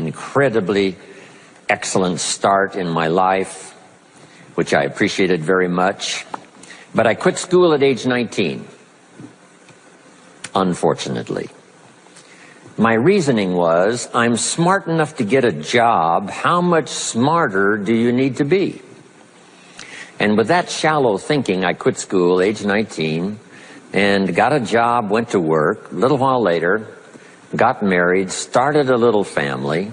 incredibly excellent start in my life, which I appreciated very much. But I quit school at age 19, unfortunately. My reasoning was, I'm smart enough to get a job. How much smarter do you need to be? And with that shallow thinking, I quit school, age 19, and got a job, went to work. A little while later, got married, started a little family,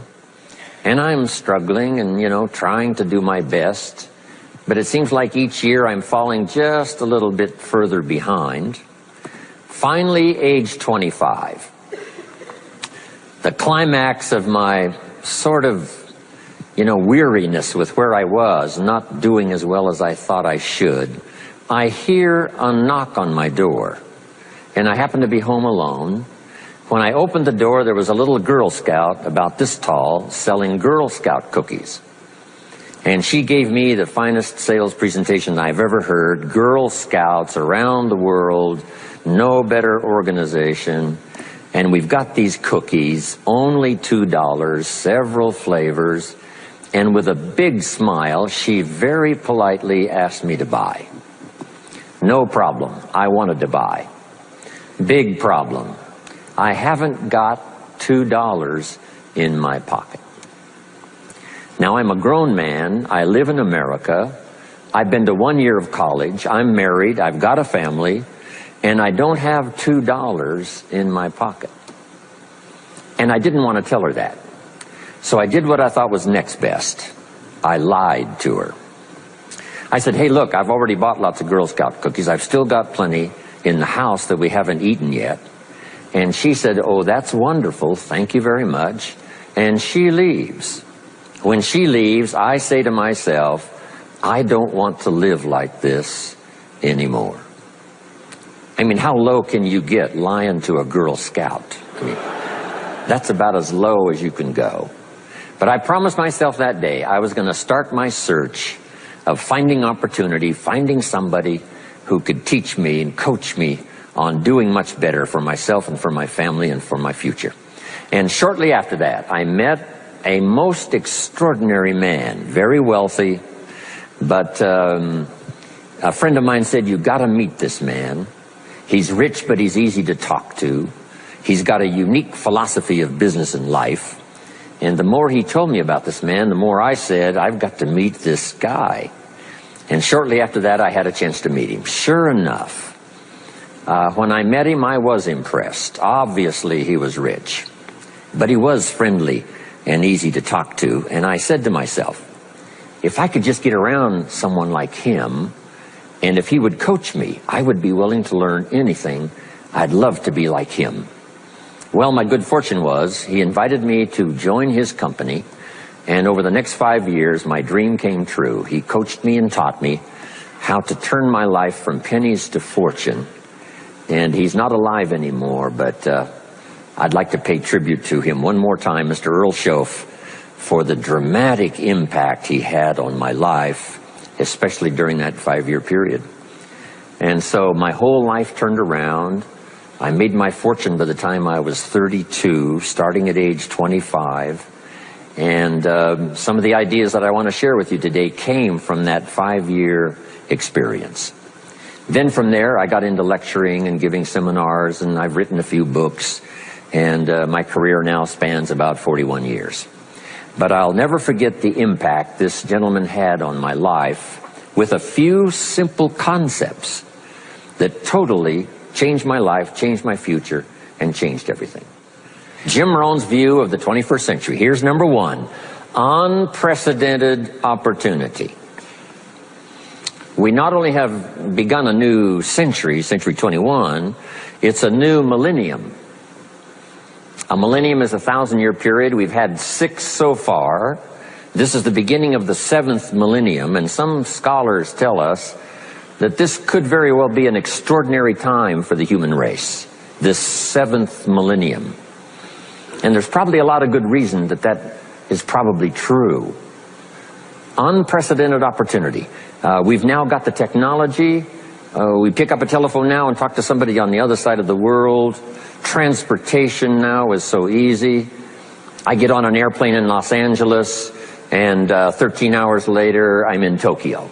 and I'm struggling and, trying to do my best. But it seems like each year I'm falling just a little bit further behind. Finally, age 25. The climax of my sort of, weariness with where I was, not doing as well as I thought I should. I hear a knock on my door, and I happen to be home alone. When I opened the door, there was a little Girl Scout about this tall selling Girl Scout cookies. And she gave me the finest sales presentation I've ever heard. Girl Scouts around the world, no better organization. And we've got these cookies, only $2, several flavors. And with a big smile, she very politely asked me to buy. No problem, I wanted to buy. Big problem, I haven't got $2 in my pocket. Now, I'm a grown man, I live in America, I've been to 1 year of college, I'm married, I've got a family, and I don't have $2 in my pocket. And I didn't want to tell her that. So I did what I thought was next best. I lied to her. I said, hey, look, I've already bought lots of Girl Scout cookies. I've still got plenty in the house that we haven't eaten yet. And she said, oh, that's wonderful. Thank you very much. And she leaves. When she leaves, I say to myself, I don't want to live like this anymore. I mean, how low can you get lying to a Girl Scout? I mean, that's about as low as you can go. But I promised myself that day I was going to start my search of finding opportunity, finding somebody who could teach me and coach me on doing much better for myself and for my family and for my future. And shortly after that, I met a most extraordinary man, very wealthy, but a friend of mine said, you've got to meet this man. He's rich, but he's easy to talk to. He's got a unique philosophy of business and life. And the more he told me about this man, the more I said, I've got to meet this guy. And shortly after that, I had a chance to meet him. Sure enough, when I met him, I was impressed. Obviously, he was rich, but he was friendly and easy to talk to. And I said to myself, if I could just get around someone like him, and if he would coach me, I would be willing to learn anything. I'd love to be like him. Well, my good fortune was he invited me to join his company, and over the next 5 years, my dream came true. He coached me and taught me how to turn my life from pennies to fortune. And he's not alive anymore, but I'd like to pay tribute to him one more time, Mr. Earl Schoaf, for the dramatic impact he had on my life, especially during that 5-year period. And so my whole life turned around. I made my fortune by the time I was 32, starting at age 25. And some of the ideas that I want to share with you today came from that 5-year experience. Then from there, I got into lecturing and giving seminars, and I've written a few books, and my career now spans about 41 years. But I'll never forget the impact this gentleman had on my life with a few simple concepts that totally changed my life, changed my future, and changed everything. Jim Rohn's view of the 21st century. Here's number one, unprecedented opportunity. We not only have begun a new century, century 21, it's a new millennium. A millennium is a 1,000-year period. We've had 6 so far. This is the beginning of the 7th millennium, and some scholars tell us that this could very well be an extraordinary time for the human race, this 7th millennium. And there's probably a lot of good reason that that is probably true. Unprecedented opportunity. We've now got the technology. We pick up a telephone now and talk to somebody on the other side of the world. Transportation now is so easy. I get on an airplane in Los Angeles, and 13 hours later, I'm in Tokyo.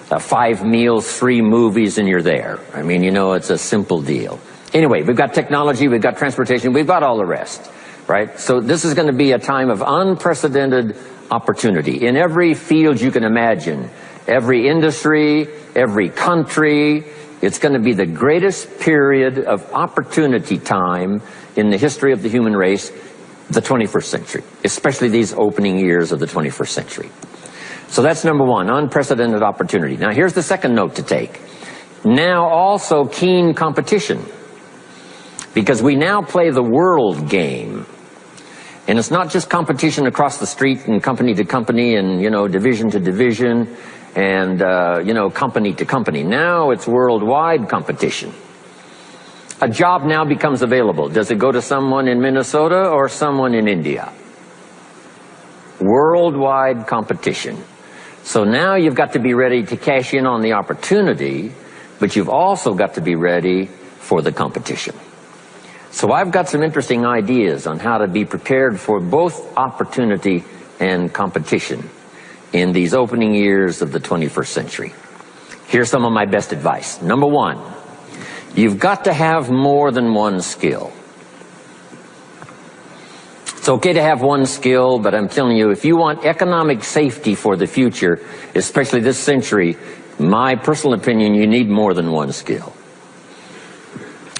5 meals, 3 movies, and you're there. I mean, you know, it's a simple deal. Anyway, we've got technology, we've got transportation, we've got all the rest, right? So this is going to be a time of unprecedented opportunity in every field you can imagine, every industry, every country. It's going to be the greatest period of opportunity time in the history of the human race, the 21st century, especially these opening years of the 21st century. So that's number one, unprecedented opportunity. Now here's the second note to take. Now also keen competition, because we now play the world game. And it's not just competition across the street and company to company and, you know, division to division and, you know, company to company. Now it's worldwide competition. A job now becomes available. Does it go to someone in Minnesota or someone in India? Worldwide competition. So now you've got to be ready to cash in on the opportunity, but you've also got to be ready for the competition. So I've got some interesting ideas on how to be prepared for both opportunity and competition in these opening years of the 21st century. Here's some of my best advice. Number one, you've got to have more than one skill. It's okay to have one skill, but I'm telling you, if you want economic safety for the future, especially this century, my personal opinion, you need more than one skill.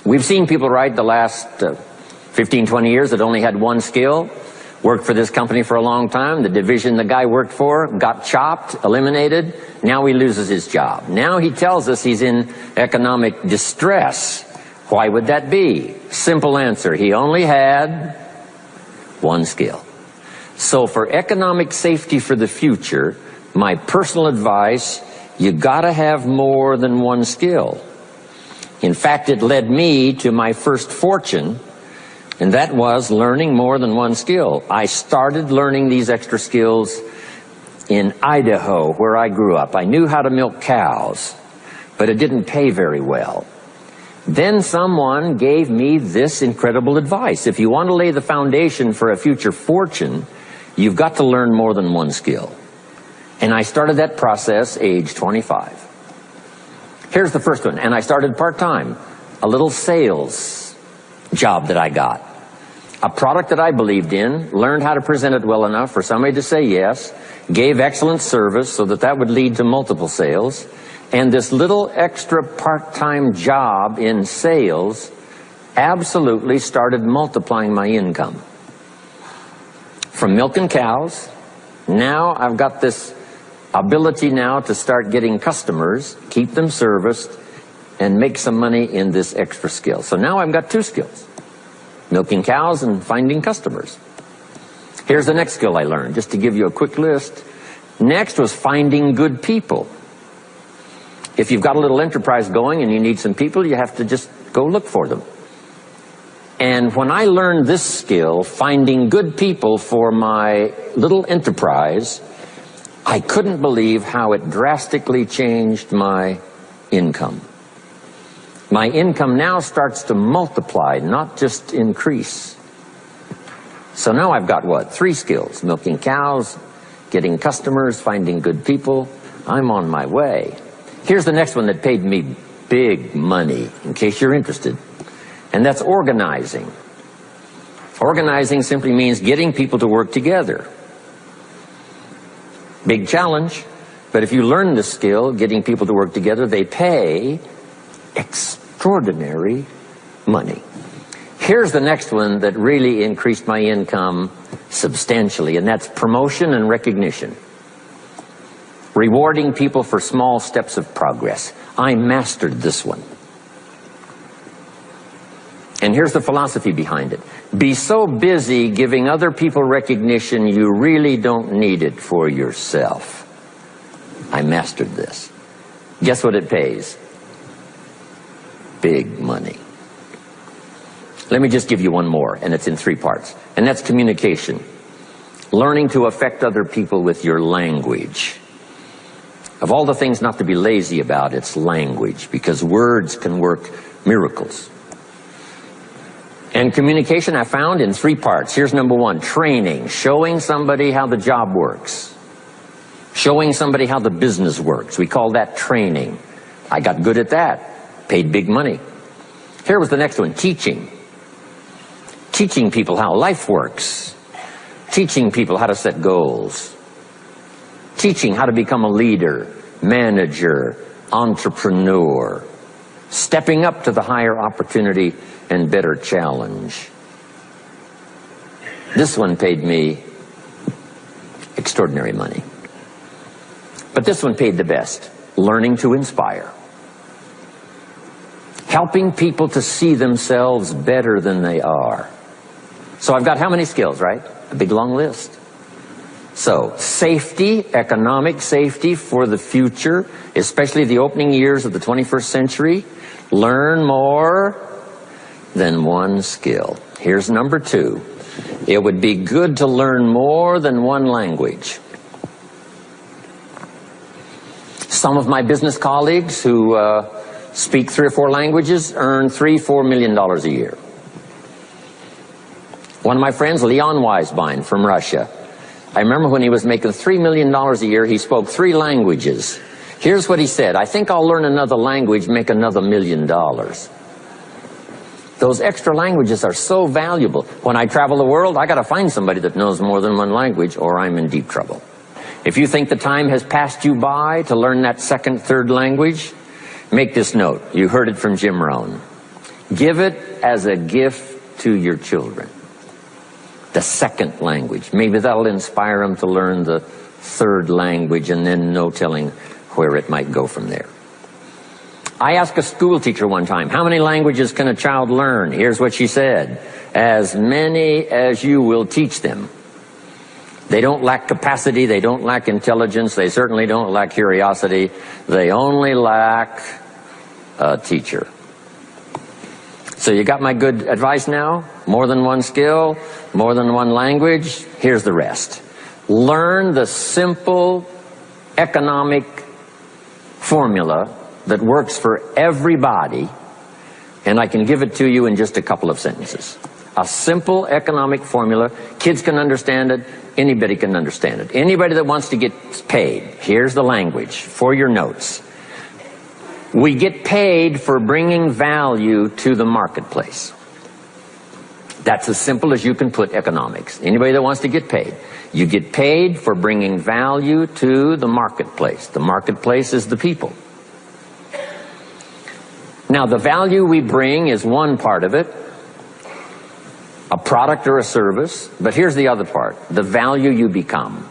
We've seen people, right, the last 15, 20 years that only had one skill, worked for this company for a long time. The division the guy worked for got chopped, eliminated. Now he loses his job. Now he tells us he's in economic distress. Why would that be? Simple answer. He only had one skill. So for economic safety for the future, my personal advice, you gotta have more than one skill. In fact, it led me to my first fortune, and that was learning more than one skill. I started learning these extra skills in Idaho, where I grew up. I knew how to milk cows, but it didn't pay very well. Then someone gave me this incredible advice. If you want to lay the foundation for a future fortune, you've got to learn more than one skill. And I started that process age 25. Here's the first one, and I started part-time. A little sales job that I got. A product that I believed in, learned how to present it well enough for somebody to say yes, gave excellent service so that that would lead to multiple sales, and this little extra part-time job in sales absolutely started multiplying my income. From milking cows, now I've got this ability now to start getting customers, keep them serviced, and make some money in this extra skill. So now I've got two skills, milking cows and finding customers. Here's the next skill I learned, just to give you a quick list. Next was finding good people. If you've got a little enterprise going and you need some people, you have to just go look for them. And when I learned this skill, finding good people for my little enterprise, I couldn't believe how it drastically changed my income. My income now starts to multiply, not just increase. So now I've got what? 3 skills: milking cows, getting customers, finding good people. I'm on my way. Here's the next one that paid me big money, in case you're interested, and that's organizing. Organizing simply means getting people to work together. Big challenge, but if you learn this skill, getting people to work together, they pay extraordinary money. Here's the next one that really increased my income substantially, and that's promotion and recognition. Rewarding people for small steps of progress. I mastered this one. And here's the philosophy behind it. Be so busy giving other people recognition, you really don't need it for yourself. I mastered this. Guess what it pays? Big money. Let me just give you one more, and it's in 3 parts. And that's communication. Learning to affect other people with your language. Of all the things not to be lazy about, it's language, because words can work miracles. And communication I found in 3 parts. Here's number 1, training, showing somebody how the job works. Showing somebody how the business works. We call that training. I got good at that. Paid big money. Here was the next one, teaching. Teaching people how life works. Teaching people how to set goals. Teaching how to become a leader, manager, entrepreneur. Stepping up to the higher opportunity and better challenge. This one paid me extraordinary money. But this one paid the best. Learning to inspire. Helping people to see themselves better than they are. So I've got how many skills, right? A big long list. So, safety, economic safety for the future, especially the opening years of the 21st century. Learn more than one skill. Here's number 2. It would be good to learn more than one language. Some of my business colleagues who speak 3 or 4 languages earn $3-4 million a year. One of my friends, Leon Weisbein from Russia, I remember when he was making $3 million a year, he spoke 3 languages. Here's what he said, I think I'll learn another language, make another $1 million. Those extra languages are so valuable. When I travel the world, I got to find somebody that knows more than one language or I'm in deep trouble. If you think the time has passed you by to learn that 2nd, 3rd language, make this note. You heard it from Jim Rohn. Give it as a gift to your children. The 2nd language. Maybe that'll inspire them to learn the 3rd language and then no telling where it might go from there. I asked a school teacher one time, how many languages can a child learn? Here's what she said. As many as you will teach them. They don't lack capacity, they don't lack intelligence, they certainly don't lack curiosity. They only lack a teacher. So you got my good advice now? More than one skill, more than one language. Here's the rest. Learn the simple economic formula that works for everybody, and I can give it to you in just a couple of sentences. A simple economic formula. Kids can understand it. Anybody can understand it. Anybody that wants to get paid. Here's the language for your notes. We get paid for bringing value to the marketplace. That's as simple as you can put economics. Anybody that wants to get paid. You get paid for bringing value to the marketplace. The marketplace is the people. Now, the value we bring is one part of it. A product or a service. But here's the other part. The value you become.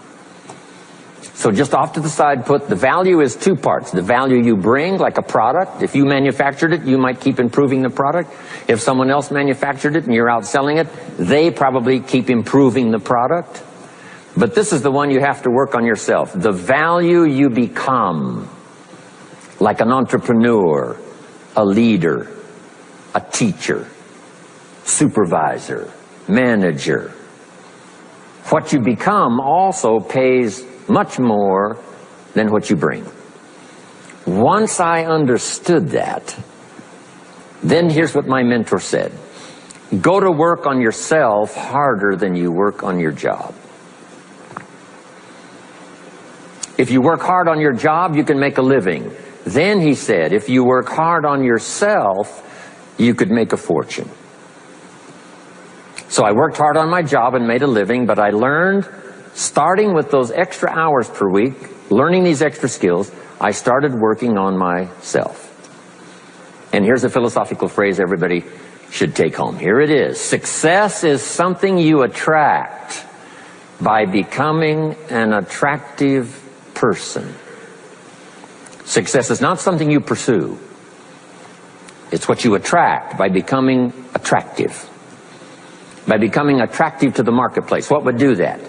So just off to the side, put the value is 2 parts. The value you bring, like a product. If you manufactured it, you might keep improving the product. If someone else manufactured it and you're out selling it, they probably keep improving the product. But this is the one you have to work on yourself. The value you become, like an entrepreneur, a leader, a teacher, supervisor, manager. What you become also pays much more than what you bring. Once I understood that, then here's what my mentor said. Go to work on yourself harder than you work on your job. If you work hard on your job, you can make a living. Then he said, if you work hard on yourself, you could make a fortune. So I worked hard on my job and made a living, but I learned, starting with those extra hours per week, learning these extra skills, I started working on myself. And here's a philosophical phrase everybody should take home. Here it is. Success is something you attract by becoming an attractive person. Success is not something you pursue. It's what you attract by becoming attractive. By becoming attractive to the marketplace. What would do that?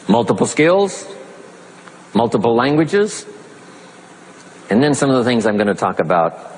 Multiple skills, multiple languages, and then some of the things I'm going to talk about